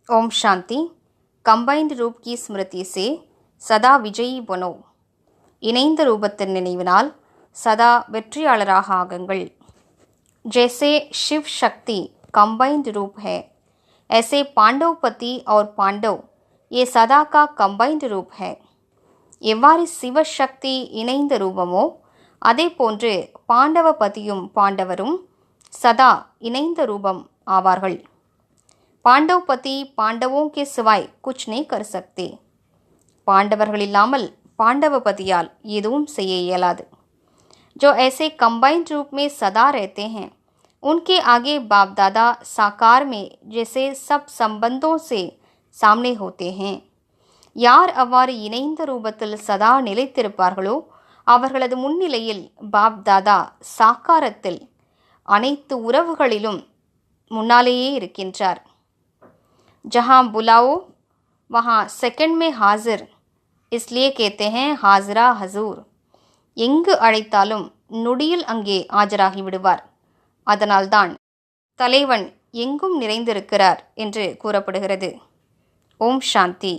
Om Shanti. Combined रूप की स्मृति से सदा विजयी बनो। இணைந்த ரூபத்தின் நினைவினால் சதா வெற்றியாளராக ஆகுங்கள். जैसे शिव शक्ति कंबाइंड रूप है, ऐसे पांडवपति और पांडव ये सदा का कंबाइंड रूप है. எவ்வாறு சிவசக்தி இணைந்த ரூபமோ அதே போன்று பாண்டவபதியும் பாண்டவரும் சதா இணைந்த ரூபம் ஆவார்கள். पांडवपति पांडवों के सिवाय कुछ नहीं कर सकते. पांडवர்கள் இல்லாமல் पांडवपतिயால் எதுவும் செய்ய இயலாது. जो ऐसे कंबाइंड रूप में सदा रहते हैं, उनके आगे बाप दादा साकार में जैसे सब संबंधों से सामने होते हैं. யார் அவ்வாறு இணைந்த ரூபத்தில் சதா நிலைத்திருப்பார்களோ அவர்களது முன்னிலையில் பாப் தாதா சாக்காரத்தில் அனைத்து உறவுகளிலும் முன்னாலேயே இருக்கின்றார். जहाँ बुलाओ वहाँ सेकंड में हाजिर, इसलिए कहते हैं हाजरा हजूर. எங்கு அழைத்தாலும் நொடியில் அங்கே ஆஜராகி விடுவார். அதனால்தான் தலைவன் எங்கும் நிறைந்திருக்கிறார் என்று கூறப்படுகிறது. ஓம் சாந்தி.